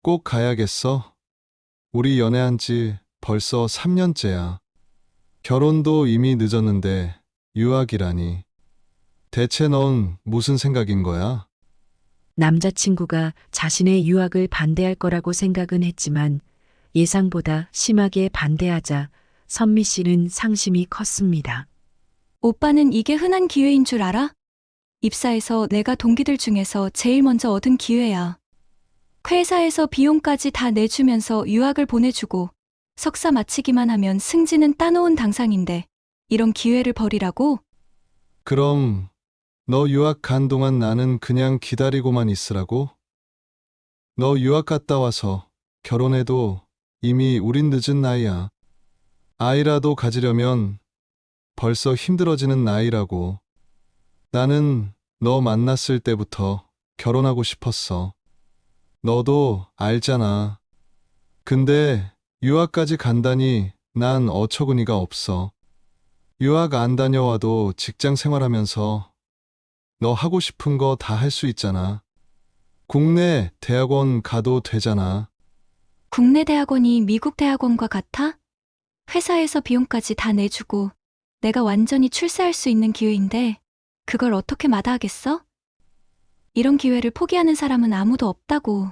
꼭 가야겠어. 우리 연애한 지 벌써 3년째야. 결혼도 이미 늦었는데 유학이라니. 대체 넌 무슨 생각인 거야? 남자친구가 자신의 유학을 반대할 거라고 생각은 했지만 예상보다 심하게 반대하자 선미 씨는 상심이 컸습니다. 오빠는 이게 흔한 기회인 줄 알아? 입사해서 내가 동기들 중에서 제일 먼저 얻은 기회야. 회사에서 비용까지 다 내주면서 유학을 보내주고 석사 마치기만 하면 승진은 따놓은 당상인데 이런 기회를 버리라고? 그럼 너 유학 간 동안 나는 그냥 기다리고만 있으라고? 너 유학 갔다 와서 결혼해도 이미 우린 늦은 나이야. 아이라도 가지려면 벌써 힘들어지는 나이라고. 나는 너 만났을 때부터 결혼하고 싶었어. 너도 알잖아. 근데 유학까지 간다니 난 어처구니가 없어. 유학 안 다녀와도 직장 생활하면서 너 하고 싶은 거 다 할 수 있잖아. 국내 대학원 가도 되잖아. 국내 대학원이 미국 대학원과 같아? 회사에서 비용까지 다 내주고 내가 완전히 출세할 수 있는 기회인데 그걸 어떻게 마다하겠어? 이런 기회를 포기하는 사람은 아무도 없다고.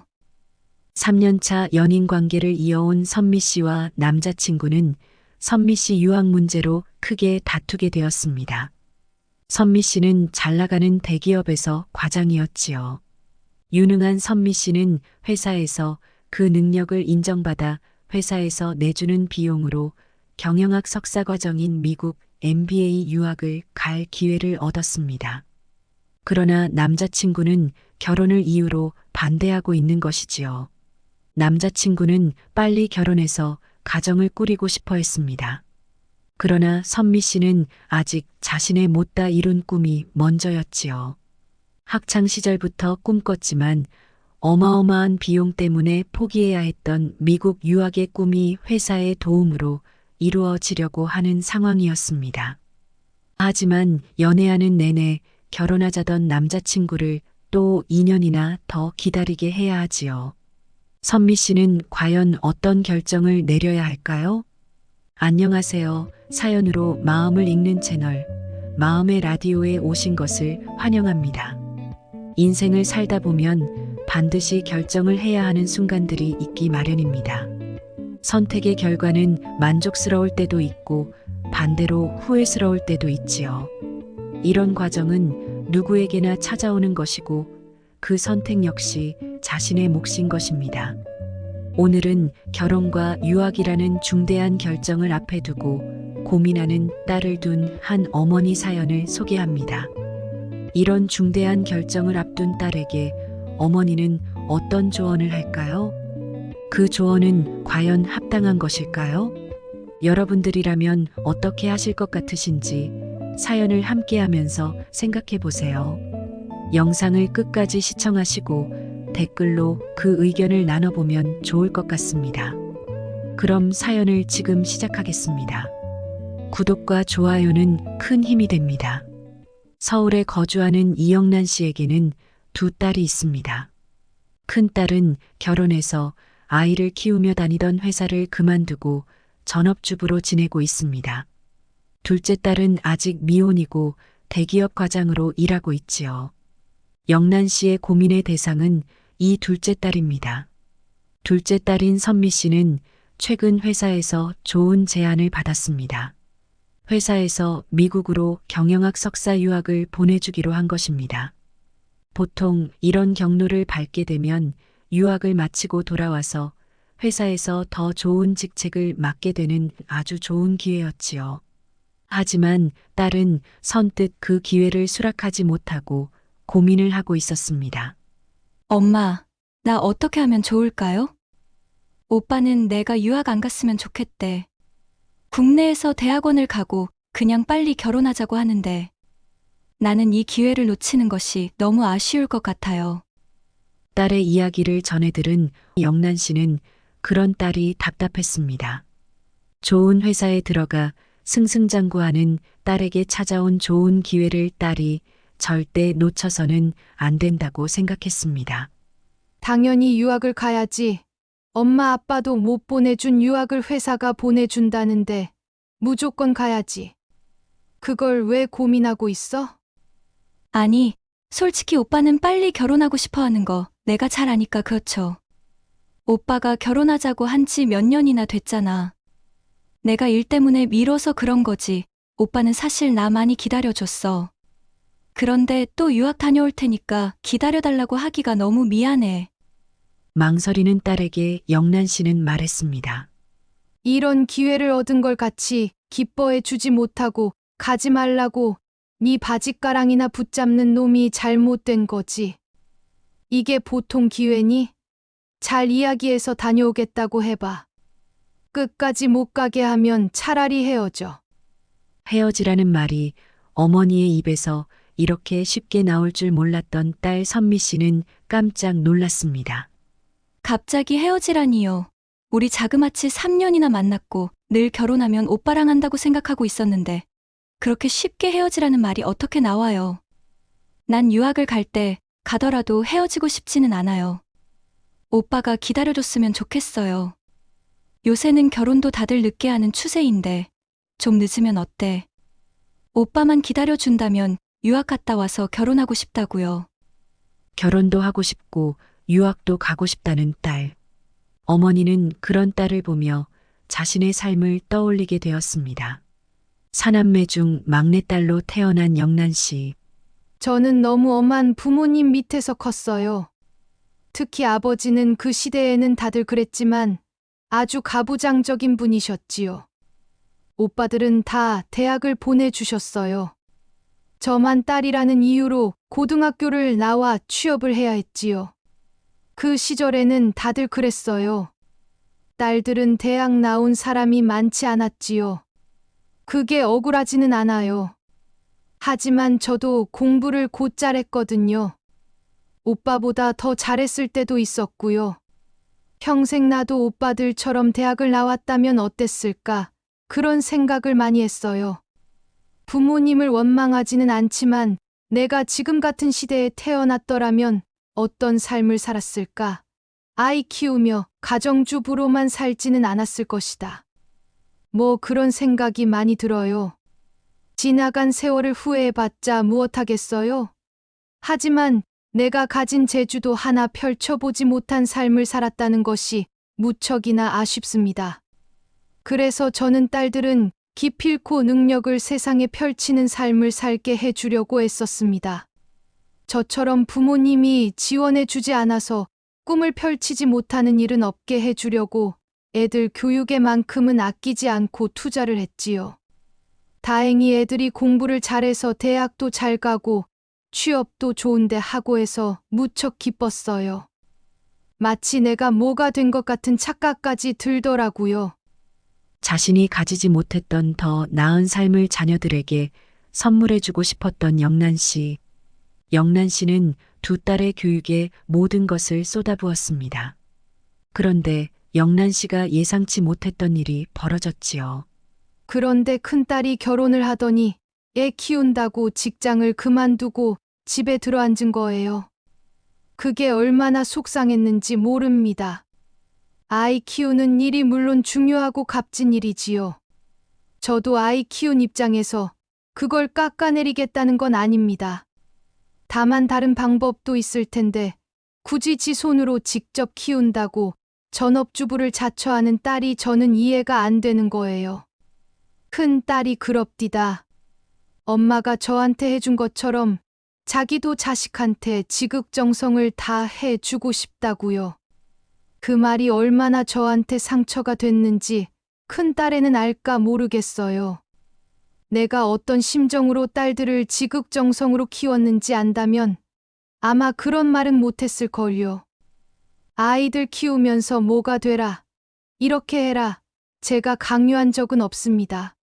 3년차 연인 관계를 이어온 선미 씨와 남자친구는 선미 씨 유학 문제로 크게 다투게 되었습니다. 선미 씨는 잘 나가는 대기업에서 과장이었지요. 유능한 선미 씨는 회사에서 그 능력을 인정받아 회사에서 내주는 비용으로 경영학 석사 과정인 미국 MBA 유학을 갈 기회를 얻었습니다. 그러나 남자친구는 결혼을 이유로 반대하고 있는 것이지요. 남자친구는 빨리 결혼해서 가정을 꾸리고 싶어 했습니다. 그러나 선미 씨는 아직 자신의 못다 이룬 꿈이 먼저였지요. 학창 시절부터 꿈꿨지만 어마어마한 비용 때문에 포기해야 했던 미국 유학의 꿈이 회사의 도움으로 이루어지려고 하는 상황이었습니다. 하지만 연애하는 내내 결혼하자던 남자친구를 또 2년이나 더 기다리게 해야 하지요. 선미 씨는 과연 어떤 결정을 내려야 할까요? 안녕하세요. 사연으로 마음을 읽는 채널 마음의 라디오에 오신 것을 환영합니다. 인생을 살다 보면 반드시 결정을 해야 하는 순간들이 있기 마련입니다. 선택의 결과는 만족스러울 때도 있고 반대로 후회스러울 때도 있지요. 이런 과정은 누구에게나 찾아오는 것이고 그 선택 역시 자신의 몫인 것입니다. 오늘은 결혼과 유학이라는 중대한 결정을 앞에 두고 고민하는 딸을 둔 한 어머니 사연을 소개합니다. 이런 중대한 결정을 앞둔 딸에게 어머니는 어떤 조언을 할까요? 그 조언은 과연 합당한 것일까요? 여러분들이라면 어떻게 하실 것 같으신지 사연을 함께 하면서 생각해 보세요. 영상을 끝까지 시청하시고 댓글로 그 의견을 나눠보면 좋을 것 같습니다. 그럼 사연을 지금 시작하겠습니다. 구독과 좋아요는 큰 힘이 됩니다. 서울에 거주하는 이영란 씨에게는 두 딸이 있습니다. 큰 딸은 결혼해서 아이를 키우며 다니던 회사를 그만두고 전업주부로 지내고 있습니다. 둘째 딸은 아직 미혼이고 대기업 과장으로 일하고 있지요. 영란 씨의 고민의 대상은 이 둘째 딸입니다. 둘째 딸인 선미 씨는 최근 회사에서 좋은 제안을 받았습니다. 회사에서 미국으로 경영학 석사 유학을 보내주기로 한 것입니다. 보통 이런 경로를 밟게 되면 유학을 마치고 돌아와서 회사에서 더 좋은 직책을 맡게 되는 아주 좋은 기회였지요. 하지만 딸은 선뜻 그 기회를 수락하지 못하고 고민을 하고 있었습니다. 엄마, 나 어떻게 하면 좋을까요? 오빠는 내가 유학 안 갔으면 좋겠대. 국내에서 대학원을 가고 그냥 빨리 결혼하자고 하는데 나는 이 기회를 놓치는 것이 너무 아쉬울 것 같아요. 딸의 이야기를 전해 들은 영란 씨는 그런 딸이 답답했습니다. 좋은 회사에 들어가 승승장구하는 딸에게 찾아온 좋은 기회를 딸이 절대 놓쳐서는 안 된다고 생각했습니다. 당연히 유학을 가야지. 엄마 아빠도 못 보내준 유학을 회사가 보내준다는데 무조건 가야지. 그걸 왜 고민하고 있어? 아니, 솔직히 오빠는 빨리 결혼하고 싶어 하는 거 내가 잘 아니까 그렇죠. 오빠가 결혼하자고 한 지 몇 년이나 됐잖아. 내가 일 때문에 미뤄서 그런 거지. 오빠는 사실 나 많이 기다려줬어. 그런데 또 유학 다녀올 테니까 기다려달라고 하기가 너무 미안해. 망설이는 딸에게 영란 씨는 말했습니다. 이런 기회를 얻은 걸 같이 기뻐해 주지 못하고 가지 말라고 네 바짓가랑이나 붙잡는 놈이 잘못된 거지. 이게 보통 기회니? 잘 이야기해서 다녀오겠다고 해봐. 끝까지 못 가게 하면 차라리 헤어져. 헤어지라는 말이 어머니의 입에서 이렇게 쉽게 나올 줄 몰랐던 딸 선미 씨는 깜짝 놀랐습니다. 갑자기 헤어지라니요. 우리 자그마치 3년이나 만났고 늘 결혼하면 오빠랑 한다고 생각하고 있었는데 그렇게 쉽게 헤어지라는 말이 어떻게 나와요. 난 유학을 갈 때 가더라도 헤어지고 싶지는 않아요. 오빠가 기다려줬으면 좋겠어요. 요새는 결혼도 다들 늦게 하는 추세인데 좀 늦으면 어때? 오빠만 기다려준다면 유학 갔다 와서 결혼하고 싶다고요. 결혼도 하고 싶고 유학도 가고 싶다는 딸. 어머니는 그런 딸을 보며 자신의 삶을 떠올리게 되었습니다. 사남매 중 막내딸로 태어난 영란 씨. 저는 너무 엄한 부모님 밑에서 컸어요. 특히 아버지는 그 시대에는 다들 그랬지만 아주 가부장적인 분이셨지요. 오빠들은 다 대학을 보내주셨어요. 저만 딸이라는 이유로 고등학교를 나와 취업을 해야 했지요. 그 시절에는 다들 그랬어요. 딸들은 대학 나온 사람이 많지 않았지요. 그게 억울하지는 않아요. 하지만 저도 공부를 곧잘 했거든요. 오빠보다 더 잘했을 때도 있었고요. 평생 나도 오빠들처럼 대학을 나왔다면 어땠을까? 그런 생각을 많이 했어요. 부모님을 원망하지는 않지만 내가 지금 같은 시대에 태어났더라면 어떤 삶을 살았을까? 아이 키우며 가정주부로만 살지는 않았을 것이다. 뭐 그런 생각이 많이 들어요. 지나간 세월을 후회해봤자 무엇하겠어요? 하지만 내가 가진 재주도 하나 펼쳐보지 못한 삶을 살았다는 것이 무척이나 아쉽습니다. 그래서 저는 딸들은 기필코 능력을 세상에 펼치는 삶을 살게 해주려고 애썼습니다. 저처럼 부모님이 지원해주지 않아서 꿈을 펼치지 못하는 일은 없게 해주려고 애들 교육에만큼은 아끼지 않고 투자를 했지요. 다행히 애들이 공부를 잘해서 대학도 잘 가고 취업도 좋은데 하고 해서 무척 기뻤어요. 마치 내가 뭐가 된 것 같은 착각까지 들더라고요. 자신이 가지지 못했던 더 나은 삶을 자녀들에게 선물해주고 싶었던 영란 씨. 영란 씨는 두 딸의 교육에 모든 것을 쏟아부었습니다. 그런데 영란 씨가 예상치 못했던 일이 벌어졌지요. 그런데 큰딸이 결혼을 하더니 애 키운다고 직장을 그만두고 집에 들어앉은 거예요. 그게 얼마나 속상했는지 모릅니다. 아이 키우는 일이 물론 중요하고 값진 일이지요. 저도 아이 키운 입장에서 그걸 깎아내리겠다는 건 아닙니다. 다만 다른 방법도 있을 텐데 굳이 지 손으로 직접 키운다고 전업주부를 자처하는 딸이 저는 이해가 안 되는 거예요. 큰 딸이 그럽디다. 엄마가 저한테 해준 것처럼 자기도 자식한테 지극정성을 다 해주고 싶다고요. 그 말이 얼마나 저한테 상처가 됐는지 큰 딸에는 알까 모르겠어요. 내가 어떤 심정으로 딸들을 지극정성으로 키웠는지 안다면 아마 그런 말은 못했을 걸요. 아이들 키우면서 뭐가 되라, 이렇게 해라, 제가 강요한 적은 없습니다.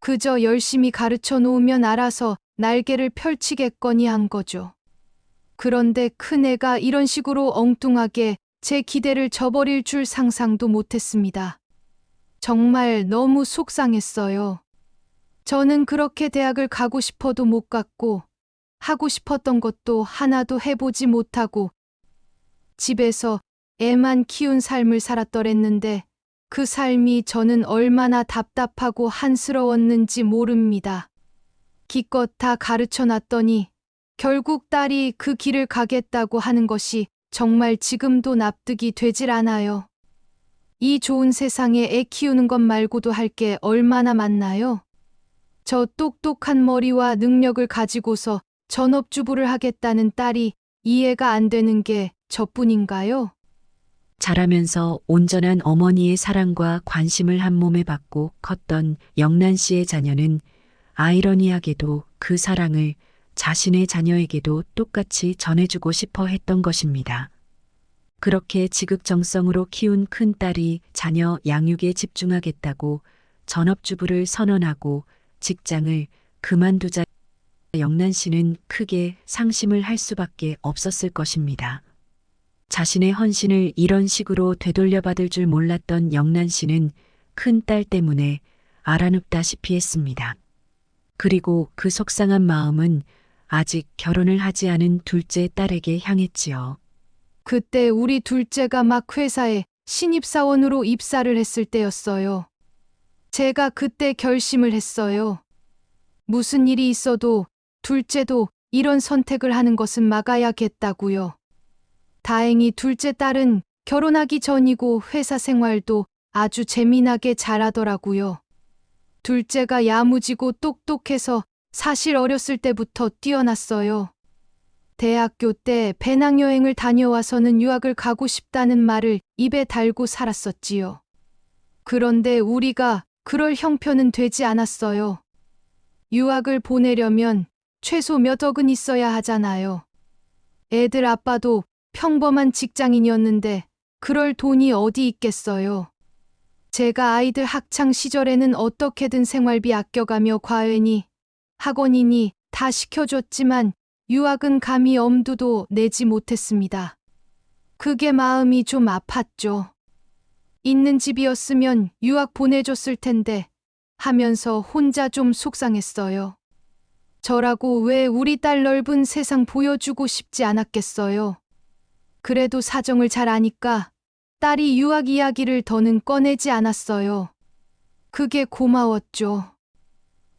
그저 열심히 가르쳐 놓으면 알아서 날개를 펼치겠거니 한 거죠. 그런데 큰애가 이런 식으로 엉뚱하게 제 기대를 저버릴 줄 상상도 못했습니다. 정말 너무 속상했어요. 저는 그렇게 대학을 가고 싶어도 못 갔고, 하고 싶었던 것도 하나도 해보지 못하고, 집에서 애만 키운 삶을 살았더랬는데 그 삶이 저는 얼마나 답답하고 한스러웠는지 모릅니다. 기껏 다 가르쳐 놨더니 결국 딸이 그 길을 가겠다고 하는 것이 정말 지금도 납득이 되질 않아요. 이 좋은 세상에 애 키우는 것 말고도 할 게 얼마나 많나요? 저 똑똑한 머리와 능력을 가지고서 전업주부를 하겠다는 딸이 이해가 안 되는 게 저뿐인가요? 자라면서 온전한 어머니의 사랑과 관심을 한 몸에 받고 컸던 영란 씨의 자녀는 아이러니하게도 그 사랑을 자신의 자녀에게도 똑같이 전해주고 싶어 했던 것입니다. 그렇게 지극정성으로 키운 큰딸이 자녀 양육에 집중하겠다고 전업주부를 선언하고 직장을 그만두자 영란 씨는 크게 상심을 할 수밖에 없었을 것입니다. 자신의 헌신을 이런 식으로 되돌려받을 줄 몰랐던 영란 씨는 큰딸 때문에 알아눕다시피 했습니다. 그리고 그 속상한 마음은 아직 결혼을 하지 않은 둘째 딸에게 향했지요. 그때 우리 둘째가 막 회사에 신입사원으로 입사를 했을 때였어요. 제가 그때 결심을 했어요. 무슨 일이 있어도 둘째도 이런 선택을 하는 것은 막아야겠다고요. 다행히 둘째 딸은 결혼하기 전이고 회사 생활도 아주 재미나게 잘하더라고요. 둘째가 야무지고 똑똑해서 사실 어렸을 때부터 뛰어났어요. 대학교 때 배낭여행을 다녀와서는 유학을 가고 싶다는 말을 입에 달고 살았었지요. 그런데 우리가 그럴 형편은 되지 않았어요. 유학을 보내려면 최소 몇 억은 있어야 하잖아요. 애들 아빠도 평범한 직장인이었는데 그럴 돈이 어디 있겠어요. 제가 아이들 학창 시절에는 어떻게든 생활비 아껴가며 과외니 학원이니 다 시켜줬지만 유학은 감히 엄두도 내지 못했습니다. 그게 마음이 좀 아팠죠. 있는 집이었으면 유학 보내줬을 텐데 하면서 혼자 좀 속상했어요. 저라고 왜 우리 딸 넓은 세상 보여주고 싶지 않았겠어요. 그래도 사정을 잘 아니까 딸이 유학 이야기를 더는 꺼내지 않았어요. 그게 고마웠죠.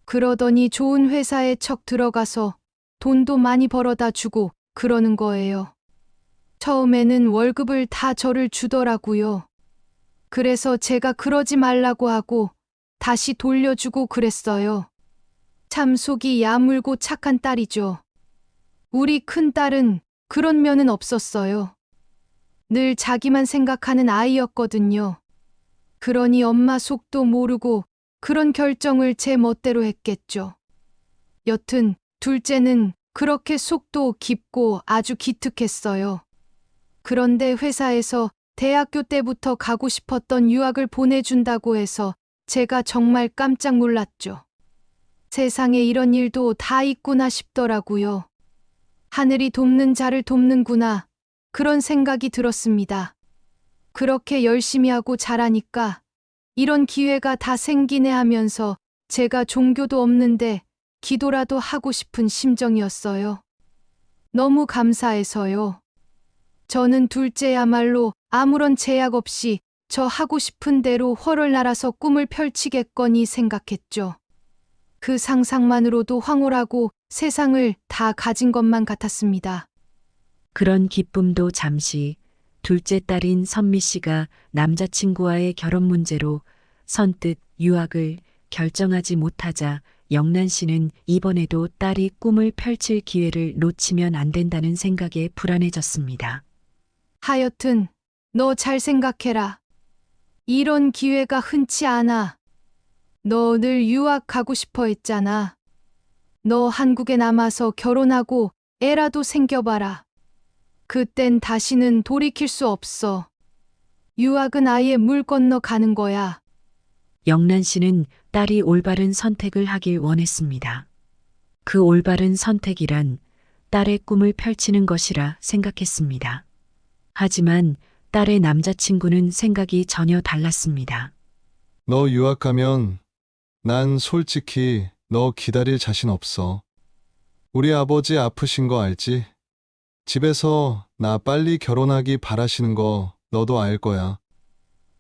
그러더니 좋은 회사에 척 들어가서 돈도 많이 벌어다 주고 그러는 거예요. 처음에는 월급을 다 저를 주더라고요. 그래서 제가 그러지 말라고 하고 다시 돌려주고 그랬어요. 참 속이 야물고 착한 딸이죠. 우리 큰딸은 그런 면은 없었어요. 늘 자기만 생각하는 아이였거든요. 그러니 엄마 속도 모르고 그런 결정을 제 멋대로 했겠죠. 여튼 둘째는 그렇게 속도 깊고 아주 기특했어요. 그런데 회사에서 대학교 때부터 가고 싶었던 유학을 보내준다고 해서 제가 정말 깜짝 놀랐죠. 세상에 이런 일도 다 있구나 싶더라고요. 하늘이 돕는 자를 돕는구나. 그런 생각이 들었습니다. 그렇게 열심히 하고 잘하니까 이런 기회가 다 생기네 하면서 제가 종교도 없는데 기도라도 하고 싶은 심정이었어요. 너무 감사해서요. 저는 둘째야말로 아무런 제약 없이 저 하고 싶은 대로 훨훨 날아서 꿈을 펼치겠거니 생각했죠. 그 상상만으로도 황홀하고 세상을 다 가진 것만 같았습니다. 그런 기쁨도 잠시 둘째 딸인 선미 씨가 남자친구와의 결혼 문제로 선뜻 유학을 결정하지 못하자 영란 씨는 이번에도 딸이 꿈을 펼칠 기회를 놓치면 안 된다는 생각에 불안해졌습니다. 하여튼 너 잘 생각해라. 이런 기회가 흔치 않아. 너 늘 유학 가고 싶어 했잖아. 너 한국에 남아서 결혼하고 애라도 생겨봐라. 그땐 다시는 돌이킬 수 없어. 유학은 아예 물 건너 가는 거야. 영란 씨는 딸이 올바른 선택을 하길 원했습니다. 그 올바른 선택이란 딸의 꿈을 펼치는 것이라 생각했습니다. 하지만 딸의 남자친구는 생각이 전혀 달랐습니다. 너 유학 가면 난 솔직히 너 기다릴 자신 없어. 우리 아버지 아프신 거 알지? 집에서 나 빨리 결혼하기 바라시는 거 너도 알 거야.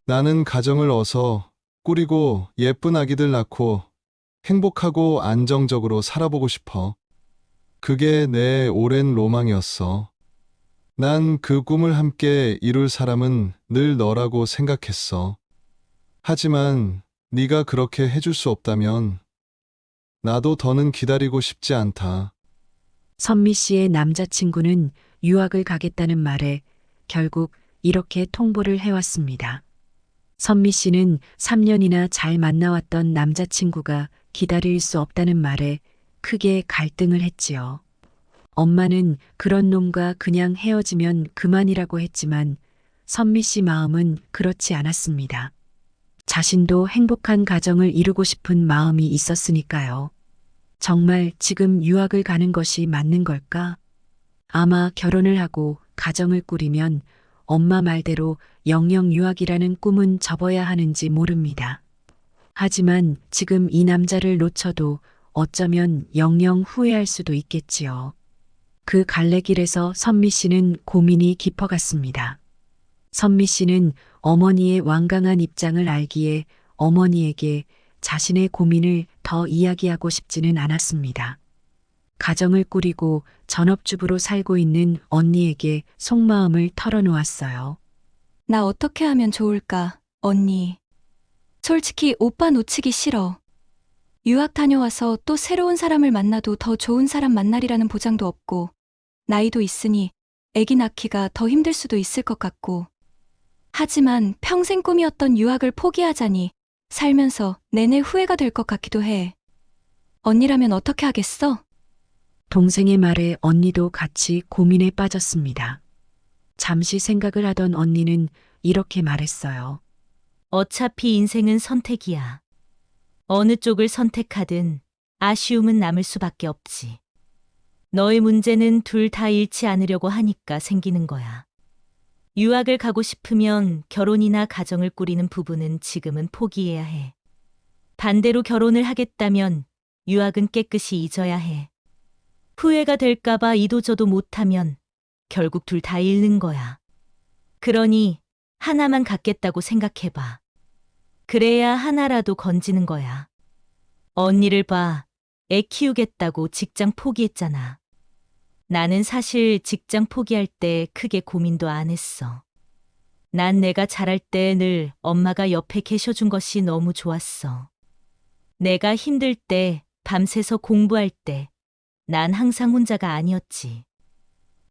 나는 가정을 어서 꾸리고 예쁜 아기들 낳고 행복하고 안정적으로 살아보고 싶어. 그게 내 오랜 로망이었어. 난 그 꿈을 함께 이룰 사람은 늘 너라고 생각했어. 하지만 네가 그렇게 해줄 수 없다면 나도 더는 기다리고 싶지 않다. 선미 씨의 남자친구는 유학을 가겠다는 말에 결국 이렇게 통보를 해왔습니다. 선미 씨는 3년이나 잘 만나왔던 남자친구가 기다릴 수 없다는 말에 크게 갈등을 했지요. 엄마는 그런 놈과 그냥 헤어지면 그만이라고 했지만 선미 씨 마음은 그렇지 않았습니다. 자신도 행복한 가정을 이루고 싶은 마음이 있었으니까요. 정말 지금 유학을 가는 것이 맞는 걸까? 아마 결혼을 하고 가정을 꾸리면 엄마 말대로 영영 유학이라는 꿈은 접어야 하는지 모릅니다. 하지만 지금 이 남자를 놓쳐도 어쩌면 영영 후회할 수도 있겠지요. 그 갈래길에서 선미 씨는 고민이 깊어갔습니다. 선미 씨는 어머니의 완강한 입장을 알기에 어머니에게 자신의 고민을 더 이야기하고 싶지는 않았습니다. 가정을 꾸리고 전업주부로 살고 있는 언니에게 속마음을 털어놓았어요. 나 어떻게 하면 좋을까, 언니. 솔직히 오빠 놓치기 싫어. 유학 다녀와서 또 새로운 사람을 만나도 더 좋은 사람 만나리라는 보장도 없고, 나이도 있으니 아기 낳기가 더 힘들 수도 있을 것 같고. 하지만 평생 꿈이었던 유학을 포기하자니 살면서 내내 후회가 될 것 같기도 해. 언니라면 어떻게 하겠어? 동생의 말에 언니도 같이 고민에 빠졌습니다. 잠시 생각을 하던 언니는 이렇게 말했어요. 어차피 인생은 선택이야. 어느 쪽을 선택하든 아쉬움은 남을 수밖에 없지. 너의 문제는 둘 다 잃지 않으려고 하니까 생기는 거야. 유학을 가고 싶으면 결혼이나 가정을 꾸리는 부부는 지금은 포기해야 해. 반대로 결혼을 하겠다면 유학은 깨끗이 잊어야 해. 후회가 될까봐 이도저도 못하면 결국 둘 다 잃는 거야. 그러니 하나만 갖겠다고 생각해봐. 그래야 하나라도 건지는 거야. 언니를 봐. 애 키우겠다고 직장 포기했잖아. 나는 사실 직장 포기할 때 크게 고민도 안 했어. 난 내가 자랄 때 늘 엄마가 옆에 계셔준 것이 너무 좋았어. 내가 힘들 때, 밤새서 공부할 때, 난 항상 혼자가 아니었지.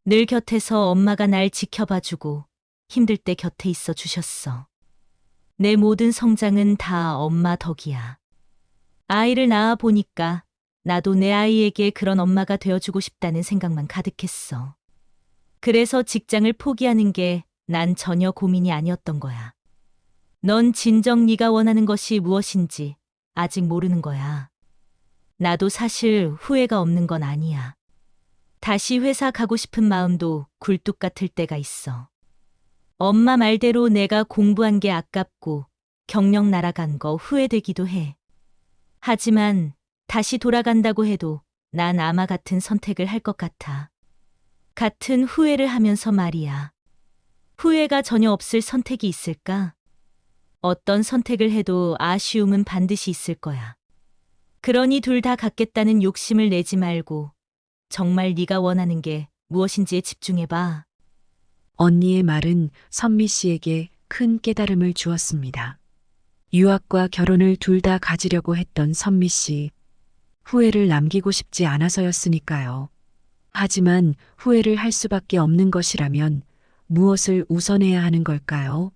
늘 곁에서 엄마가 날 지켜봐주고 힘들 때 곁에 있어 주셨어. 내 모든 성장은 다 엄마 덕이야. 아이를 낳아 보니까 나도 내 아이에게 그런 엄마가 되어주고 싶다는 생각만 가득했어. 그래서 직장을 포기하는 게 난 전혀 고민이 아니었던 거야. 넌 진정 네가 원하는 것이 무엇인지 아직 모르는 거야. 나도 사실 후회가 없는 건 아니야. 다시 회사 가고 싶은 마음도 굴뚝 같을 때가 있어. 엄마 말대로 내가 공부한 게 아깝고 경력 날아간 거 후회되기도 해. 하지만 다시 돌아간다고 해도 난 아마 같은 선택을 할 것 같아. 같은 후회를 하면서 말이야. 후회가 전혀 없을 선택이 있을까? 어떤 선택을 해도 아쉬움은 반드시 있을 거야. 그러니 둘 다 갖겠다는 욕심을 내지 말고 정말 네가 원하는 게 무엇인지에 집중해봐. 언니의 말은 선미 씨에게 큰 깨달음을 주었습니다. 유학과 결혼을 둘 다 가지려고 했던 선미 씨. 후회를 남기고 싶지 않아서였으니까요. 하지만 후회를 할 수밖에 없는 것이라면 무엇을 우선해야 하는 걸까요?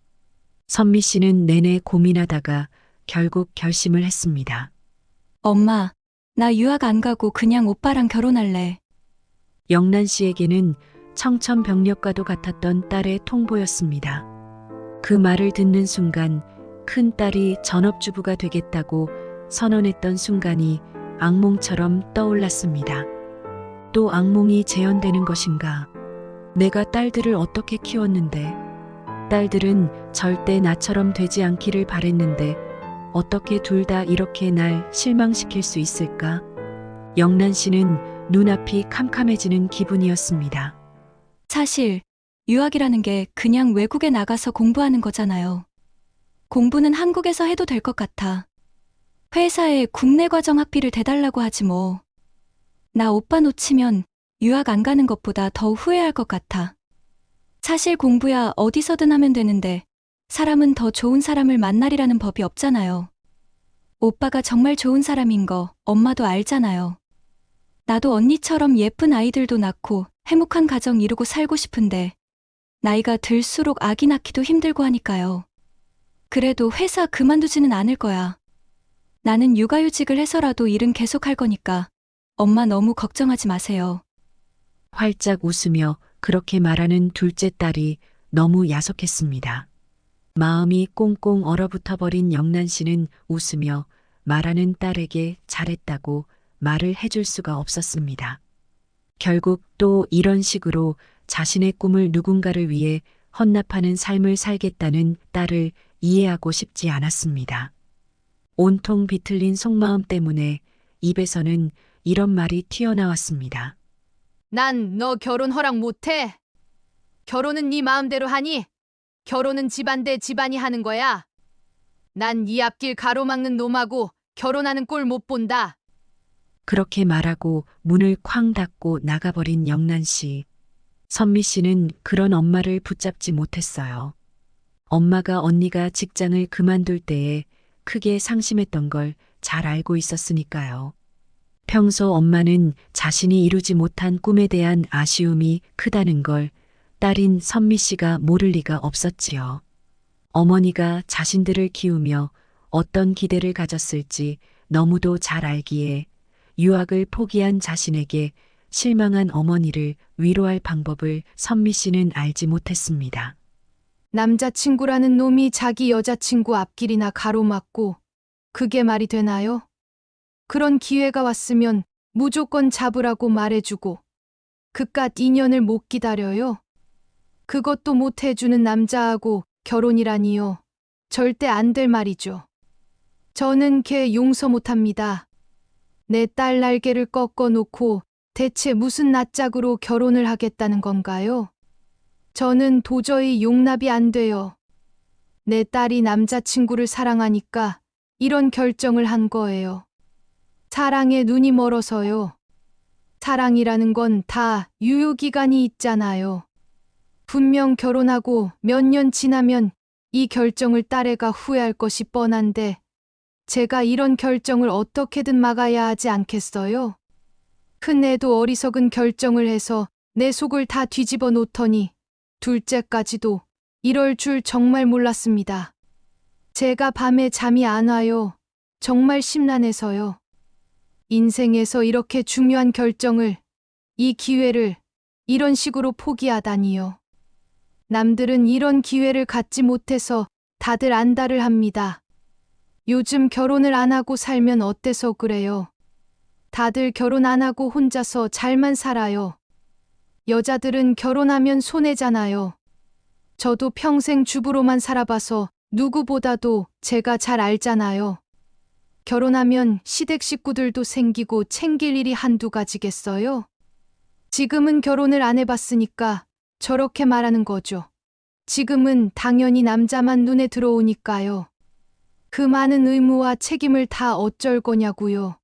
선미 씨는 내내 고민하다가 결국 결심을 했습니다. 엄마, 나 유학 안 가고 그냥 오빠랑 결혼할래. 영란 씨에게는 청천벽력과도 같았던 딸의 통보였습니다. 그 말을 듣는 순간 큰 딸이 전업주부가 되겠다고 선언했던 순간이 악몽처럼 떠올랐습니다. 또 악몽이 재현되는 것인가? 내가 딸들을 어떻게 키웠는데? 딸들은 절대 나처럼 되지 않기를 바랬는데 어떻게 둘 다 이렇게 날 실망시킬 수 있을까? 영란 씨는 눈앞이 캄캄해지는 기분이었습니다. 사실 유학이라는 게 그냥 외국에 나가서 공부하는 거잖아요. 공부는 한국에서 해도 될 것 같아. 회사에 국내 과정 학비를 대달라고 하지 뭐. 나 오빠 놓치면 유학 안 가는 것보다 더 후회할 것 같아. 사실 공부야 어디서든 하면 되는데 사람은 더 좋은 사람을 만나리라는 법이 없잖아요. 오빠가 정말 좋은 사람인 거 엄마도 알잖아요. 나도 언니처럼 예쁜 아이들도 낳고 행복한 가정 이루고 살고 싶은데 나이가 들수록 아기 낳기도 힘들고 하니까요. 그래도 회사 그만두지는 않을 거야. 나는 육아휴직을 해서라도 일은 계속할 거니까 엄마 너무 걱정하지 마세요. 활짝 웃으며 그렇게 말하는 둘째 딸이 너무 야속했습니다. 마음이 꽁꽁 얼어붙어 버린 영란 씨는 웃으며 말하는 딸에게 잘했다고 말을 해줄 수가 없었습니다. 결국 또 이런 식으로 자신의 꿈을 누군가를 위해 헌납하는 삶을 살겠다는 딸을 이해하고 싶지 않았습니다. 온통 비틀린 속마음 때문에 입에서는 이런 말이 튀어나왔습니다. 난 너 결혼 허락 못해. 결혼은 네 마음대로 하니 결혼은 집안 대 집안이 하는 거야. 난 네 앞길 가로막는 놈하고 결혼하는 꼴 못 본다. 그렇게 말하고 문을 쾅 닫고 나가버린 영란 씨. 선미 씨는 그런 엄마를 붙잡지 못했어요. 엄마가 언니가 직장을 그만둘 때에 크게 상심했던 걸 잘 알고 있었으니까요. 평소 엄마는 자신이 이루지 못한 꿈에 대한 아쉬움이 크다는 걸 딸인 선미 씨가 모를 리가 없었지요. 어머니가 자신들을 키우며 어떤 기대를 가졌을지 너무도 잘 알기에 유학을 포기한 자신에게 실망한 어머니를 위로할 방법을 선미 씨는 알지 못했습니다. 남자친구라는 놈이 자기 여자친구 앞길이나 가로막고 그게 말이 되나요? 그런 기회가 왔으면 무조건 잡으라고 말해주고 그깟 인연을 못 기다려요. 그것도 못 해주는 남자하고 결혼이라니요. 절대 안 될 말이죠. 저는 걔 용서 못합니다. 내 딸 날개를 꺾어 놓고 대체 무슨 낯짝으로 결혼을 하겠다는 건가요? 저는 도저히 용납이 안 돼요. 내 딸이 남자친구를 사랑하니까 이런 결정을 한 거예요. 사랑에 눈이 멀어서요. 사랑이라는 건 다 유효기간이 있잖아요. 분명 결혼하고 몇 년 지나면 이 결정을 딸애가 후회할 것이 뻔한데 제가 이런 결정을 어떻게든 막아야 하지 않겠어요? 큰애도 어리석은 결정을 해서 내 속을 다 뒤집어 놓더니 둘째까지도 이럴 줄 정말 몰랐습니다. 제가 밤에 잠이 안 와요. 정말 심란해서요. 인생에서 이렇게 중요한 결정을, 이 기회를 이런 식으로 포기하다니요. 남들은 이런 기회를 갖지 못해서 다들 안달을 합니다. 요즘 결혼을 안 하고 살면 어때서 그래요? 다들 결혼 안 하고 혼자서 잘만 살아요. 여자들은 결혼하면 손해잖아요. 저도 평생 주부로만 살아봐서 누구보다도 제가 잘 알잖아요. 결혼하면 시댁 식구들도 생기고 챙길 일이 한두 가지겠어요? 지금은 결혼을 안 해봤으니까 저렇게 말하는 거죠. 지금은 당연히 남자만 눈에 들어오니까요. 그 많은 의무와 책임을 다 어쩔 거냐고요.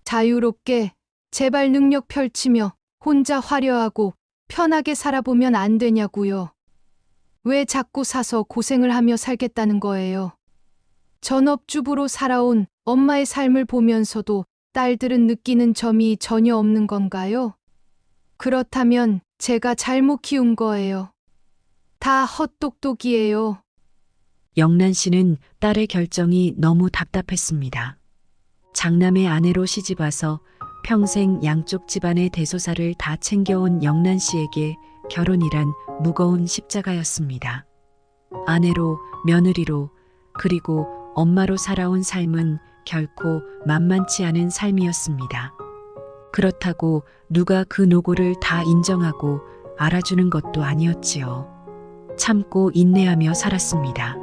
자유롭게 제발 능력 펼치며 혼자 화려하고 편하게 살아보면 안 되냐고요. 왜 자꾸 사서 고생을 하며 살겠다는 거예요. 전업주부로 살아온 엄마의 삶을 보면서도 딸들은 느끼는 점이 전혀 없는 건가요? 그렇다면 제가 잘못 키운 거예요. 다 헛똑똑이에요. 영란 씨는 딸의 결정이 너무 답답했습니다. 장남의 아내로 시집와서 평생 양쪽 집안의 대소사를 다 챙겨온 영란 씨에게 결혼이란 무거운 십자가였습니다. 아내로, 며느리로, 그리고 엄마로 살아온 삶은 결코 만만치 않은 삶이었습니다. 그렇다고 누가 그 노고를 다 인정하고 알아주는 것도 아니었지요. 참고 인내하며 살았습니다.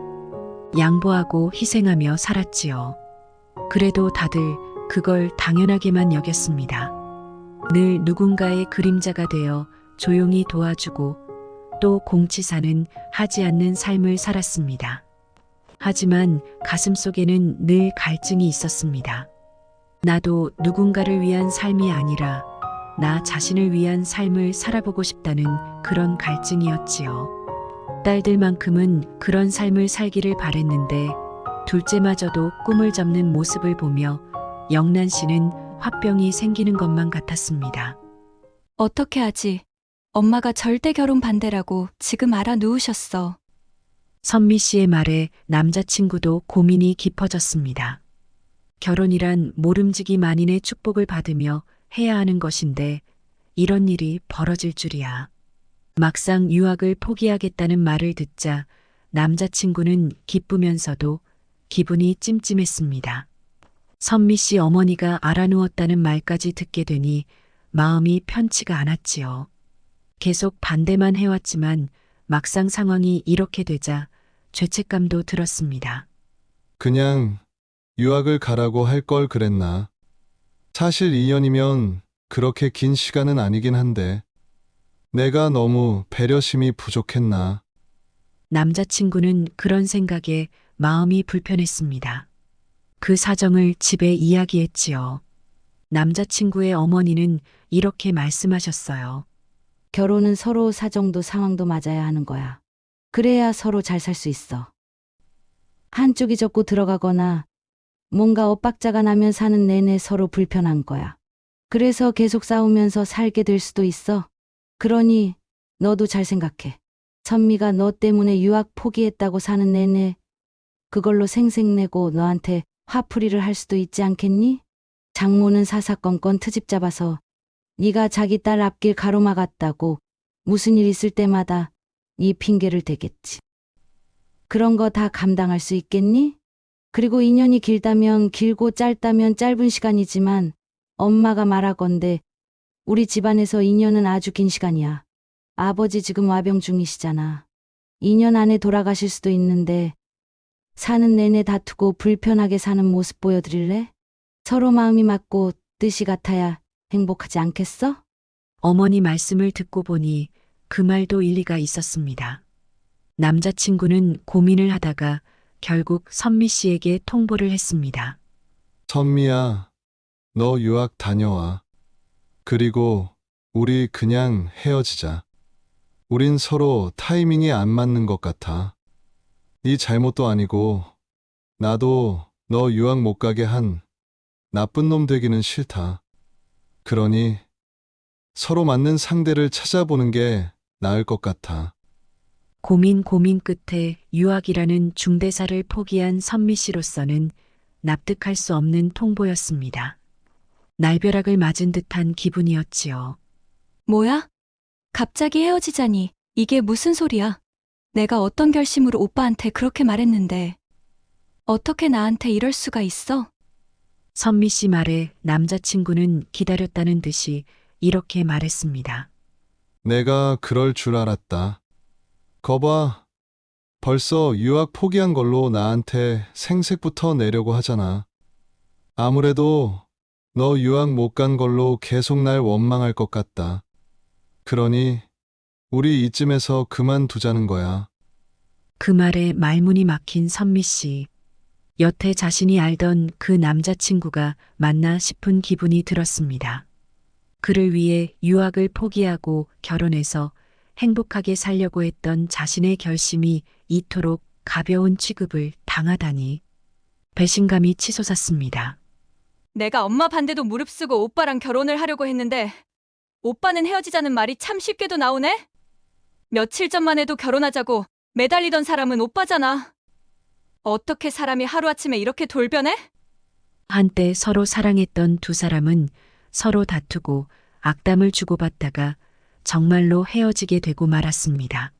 양보하고 희생하며 살았지요. 그래도 다들 그걸 당연하게만 여겼습니다. 늘 누군가의 그림자가 되어 조용히 도와주고 또 공치사는 하지 않는 삶을 살았습니다. 하지만 가슴속에는 늘 갈증이 있었습니다. 나도 누군가를 위한 삶이 아니라 나 자신을 위한 삶을 살아보고 싶다는 그런 갈증이었지요. 딸들만큼은 그런 삶을 살기를 바랬는데 둘째마저도 꿈을 접는 모습을 보며 영란 씨는 화병이 생기는 것만 같았습니다. 어떻게 하지? 엄마가 절대 결혼 반대라고 지금 알아 누우셨어. 선미 씨의 말에 남자친구도 고민이 깊어졌습니다. 결혼이란 모름지기 만인의 축복을 받으며 해야 하는 것인데 이런 일이 벌어질 줄이야. 막상 유학을 포기하겠다는 말을 듣자 남자친구는 기쁘면서도 기분이 찜찜했습니다. 선미 씨 어머니가 알아누웠다는 말까지 듣게 되니 마음이 편치가 않았지요. 계속 반대만 해왔지만 막상 상황이 이렇게 되자 죄책감도 들었습니다. 그냥 유학을 가라고 할 걸 그랬나. 사실 2년이면 그렇게 긴 시간은 아니긴 한데 내가 너무 배려심이 부족했나. 남자친구는 그런 생각에 마음이 불편했습니다. 그 사정을 집에 이야기했지요. 남자친구의 어머니는 이렇게 말씀하셨어요. 결혼은 서로 사정도 상황도 맞아야 하는 거야. 그래야 서로 잘 살 수 있어. 한쪽이 접고 들어가거나 뭔가 엇박자가 나면 사는 내내 서로 불편한 거야. 그래서 계속 싸우면서 살게 될 수도 있어. 그러니 너도 잘 생각해. 선미가 너 때문에 유학 포기했다고 사는 내내 그걸로 생색내고 너한테 화풀이를 할 수도 있지 않겠니? 장모는 사사건건 트집 잡아서 네가 자기 딸 앞길 가로막았다고 무슨 일 있을 때마다 이 핑계를 대겠지. 그런 거 다 감당할 수 있겠니? 그리고 인연이 길다면 길고 짧다면 짧은 시간이지만 엄마가 말하건대 우리 집안에서 인연은 아주 긴 시간이야. 아버지 지금 와병 중이시잖아. 2년 안에 돌아가실 수도 있는데 사는 내내 다투고 불편하게 사는 모습 보여드릴래? 서로 마음이 맞고 뜻이 같아야 행복하지 않겠어? 어머니 말씀을 듣고 보니 그 말도 일리가 있었습니다. 남자친구는 고민을 하다가 결국 선미 씨에게 통보를 했습니다. 선미야, 너 유학 다녀와. 그리고 우리 그냥 헤어지자. 우린 서로 타이밍이 안 맞는 것 같아. 네 잘못도 아니고 나도 너 유학 못 가게 한 나쁜 놈 되기는 싫다. 그러니 서로 맞는 상대를 찾아보는 게 나을 것 같아. 고민 끝에 유학이라는 중대사를 포기한 선미 씨로서는 납득할 수 없는 통보였습니다. 날벼락을 맞은 듯한 기분이었지요. 뭐야? 갑자기 헤어지자니 이게 무슨 소리야? 내가 어떤 결심으로 오빠한테 그렇게 말했는데 어떻게 나한테 이럴 수가 있어? 선미 씨 말에 남자친구는 기다렸다는 듯이 이렇게 말했습니다. 내가 그럴 줄 알았다. 거봐, 벌써 유학 포기한 걸로 나한테 생색부터 내려고 하잖아. 아무래도 너 유학 못 간 걸로 계속 날 원망할 것 같다. 그러니 우리 이쯤에서 그만두자는 거야. 그 말에 말문이 막힌 선미 씨. 여태 자신이 알던 그 남자친구가 맞나 싶은 기분이 들었습니다. 그를 위해 유학을 포기하고 결혼해서 행복하게 살려고 했던 자신의 결심이 이토록 가벼운 취급을 당하다니 배신감이 치솟았습니다. 내가 엄마 반대도 무릅쓰고 오빠랑 결혼을 하려고 했는데 오빠는 헤어지자는 말이 참 쉽게도 나오네? 며칠 전만 해도 결혼하자고 매달리던 사람은 오빠잖아. 어떻게 사람이 하루아침에 이렇게 돌변해? 한때 서로 사랑했던 두 사람은 서로 다투고 악담을 주고받다가 정말로 헤어지게 되고 말았습니다.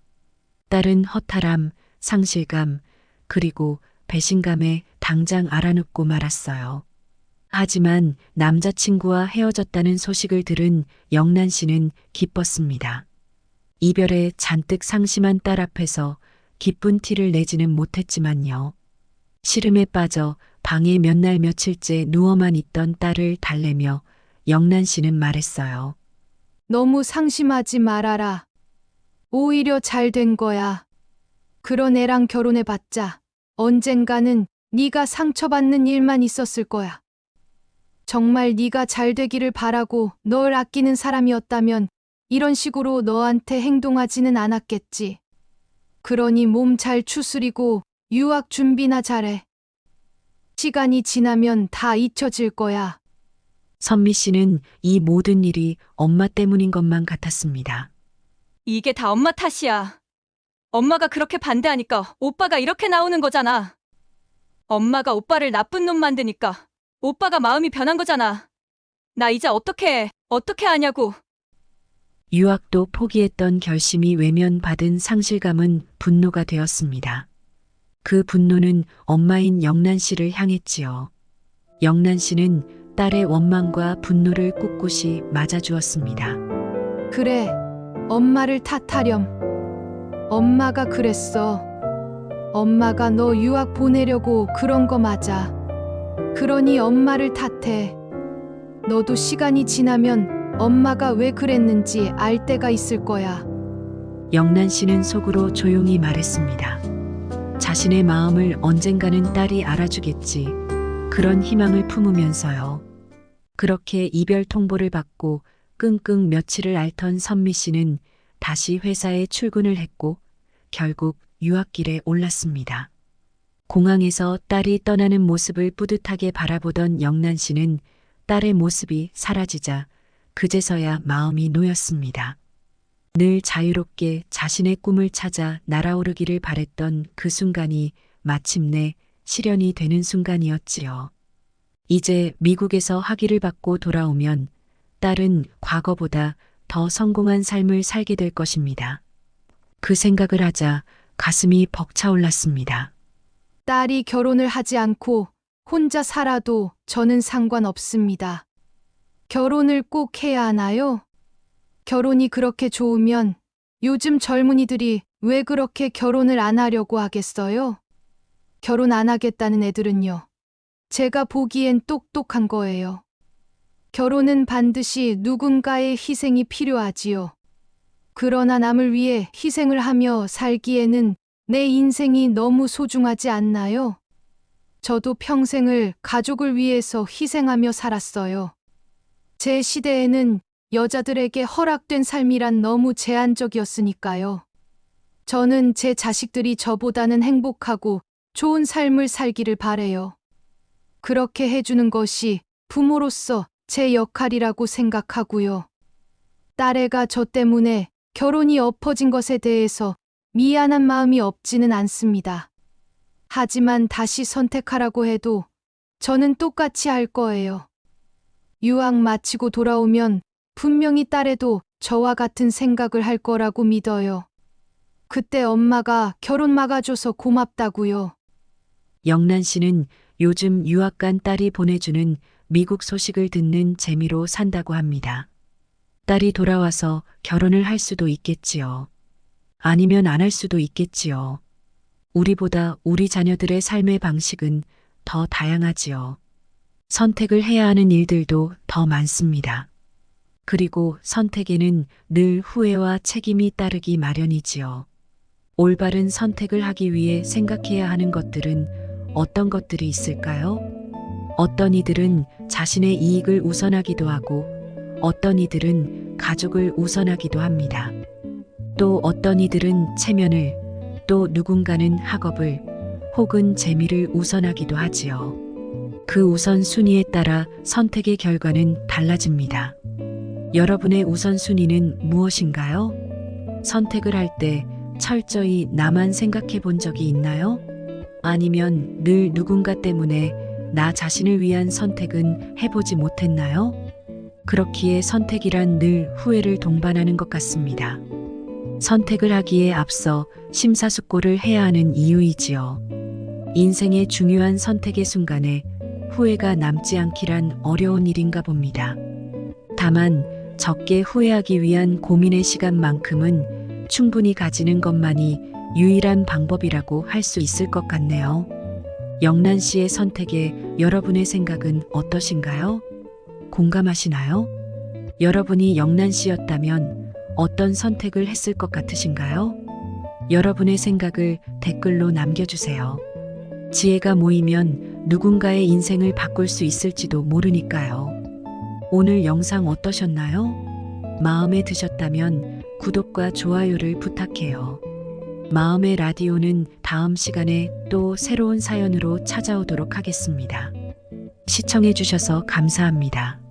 딸은 허탈함, 상실감, 그리고 배신감에 당장 알아눕고 말았어요. 하지만 남자친구와 헤어졌다는 소식을 들은 영란 씨는 기뻤습니다. 이별에 잔뜩 상심한 딸 앞에서 기쁜 티를 내지는 못했지만요. 시름에 빠져 방에 몇 날 며칠째 누워만 있던 딸을 달래며 영란 씨는 말했어요. 너무 상심하지 말아라. 오히려 잘 된 거야. 그런 애랑 결혼해봤자 언젠가는 네가 상처받는 일만 있었을 거야. 정말 네가 잘 되기를 바라고 널 아끼는 사람이었다면 이런 식으로 너한테 행동하지는 않았겠지. 그러니 몸 잘 추스리고 유학 준비나 잘해. 시간이 지나면 다 잊혀질 거야. 선미 씨는 이 모든 일이 엄마 때문인 것만 같았습니다. 이게 다 엄마 탓이야. 엄마가 그렇게 반대하니까 오빠가 이렇게 나오는 거잖아. 엄마가 오빠를 나쁜 놈 만드니까 오빠가 마음이 변한 거잖아. 나 이제 어떻게 하냐고. 유학도 포기했던 결심이 외면받은 상실감은 분노가 되었습니다. 그 분노는 엄마인 영란 씨를 향했지요. 영란 씨는 딸의 원망과 분노를 꿋꿋이 맞아주었습니다. 그래, 엄마를 탓하렴. 엄마가 그랬어. 엄마가 너 유학 보내려고 그런 거 맞아. 그러니 엄마를 탓해. 너도 시간이 지나면 엄마가 왜 그랬는지 알 때가 있을 거야. 영란 씨는 속으로 조용히 말했습니다. 자신의 마음을 언젠가는 딸이 알아주겠지. 그런 희망을 품으면서요. 그렇게 이별 통보를 받고 끙끙 며칠을 앓던 선미 씨는 다시 회사에 출근을 했고 결국 유학길에 올랐습니다. 공항에서 딸이 떠나는 모습을 뿌듯하게 바라보던 영란 씨는 딸의 모습이 사라지자 그제서야 마음이 놓였습니다. 늘 자유롭게 자신의 꿈을 찾아 날아오르기를 바랬던 그 순간이 마침내 실현이 되는 순간이었지요. 이제 미국에서 학위를 받고 돌아오면 딸은 과거보다 더 성공한 삶을 살게 될 것입니다. 그 생각을 하자 가슴이 벅차올랐습니다. 딸이 결혼을 하지 않고 혼자 살아도 저는 상관없습니다. 결혼을 꼭 해야 하나요? 결혼이 그렇게 좋으면 요즘 젊은이들이 왜 그렇게 결혼을 안 하려고 하겠어요? 결혼 안 하겠다는 애들은요. 제가 보기엔 똑똑한 거예요. 결혼은 반드시 누군가의 희생이 필요하지요. 그러나 남을 위해 희생을 하며 살기에는 내 인생이 너무 소중하지 않나요? 저도 평생을 가족을 위해서 희생하며 살았어요. 제 시대에는 여자들에게 허락된 삶이란 너무 제한적이었으니까요. 저는 제 자식들이 저보다는 행복하고 좋은 삶을 살기를 바래요. 그렇게 해주는 것이 부모로서 제 역할이라고 생각하고요. 딸애가 저 때문에 결혼이 엎어진 것에 대해서 미안한 마음이 없지는 않습니다. 하지만 다시 선택하라고 해도 저는 똑같이 할 거예요. 유학 마치고 돌아오면 분명히 딸애도 저와 같은 생각을 할 거라고 믿어요. 그때 엄마가 결혼 막아줘서 고맙다고요. 영란 씨는 요즘 유학 간 딸이 보내주는 미국 소식을 듣는 재미로 산다고 합니다. 딸이 돌아와서 결혼을 할 수도 있겠지요. 아니면 안 할 수도 있겠지요. 우리보다 우리 자녀들의 삶의 방식은 더 다양하지요. 선택을 해야 하는 일들도 더 많습니다. 그리고 선택에는 늘 후회와 책임이 따르기 마련이지요. 올바른 선택을 하기 위해 생각해야 하는 것들은 어떤 것들이 있을까요? 어떤 이들은 자신의 이익을 우선하기도 하고 어떤 이들은 가족을 우선하기도 합니다. 또 어떤 이들은 체면을, 또 누군가는 학업을 혹은 재미를 우선하기도 하지요. 그 우선순위에 따라 선택의 결과는 달라집니다. 여러분의 우선순위는 무엇인가요? 선택을 할 때 철저히 나만 생각해 본 적이 있나요? 아니면 늘 누군가 때문에 나 자신을 위한 선택은 해보지 못했나요? 그렇기에 선택이란 늘 후회를 동반하는 것 같습니다. 선택을 하기에 앞서 심사숙고를 해야 하는 이유이지요. 인생의 중요한 선택의 순간에 후회가 남지 않기란 어려운 일인가 봅니다. 다만 적게 후회하기 위한 고민의 시간만큼은 충분히 가지는 것만이 유일한 방법이라고 할 수 있을 것 같네요. 영란 씨의 선택에 여러분의 생각은 어떠신가요? 공감하시나요? 여러분이 영란 씨였다면 어떤 선택을 했을 것 같으신가요? 여러분의 생각을 댓글로 남겨주세요. 지혜가 모이면 누군가의 인생을 바꿀 수 있을지도 모르니까요. 오늘 영상 어떠셨나요? 마음에 드셨다면 구독과 좋아요를 부탁해요. 마음의 라디오는 다음 시간에 또 새로운 사연으로 찾아오도록 하겠습니다. 시청해주셔서 감사합니다.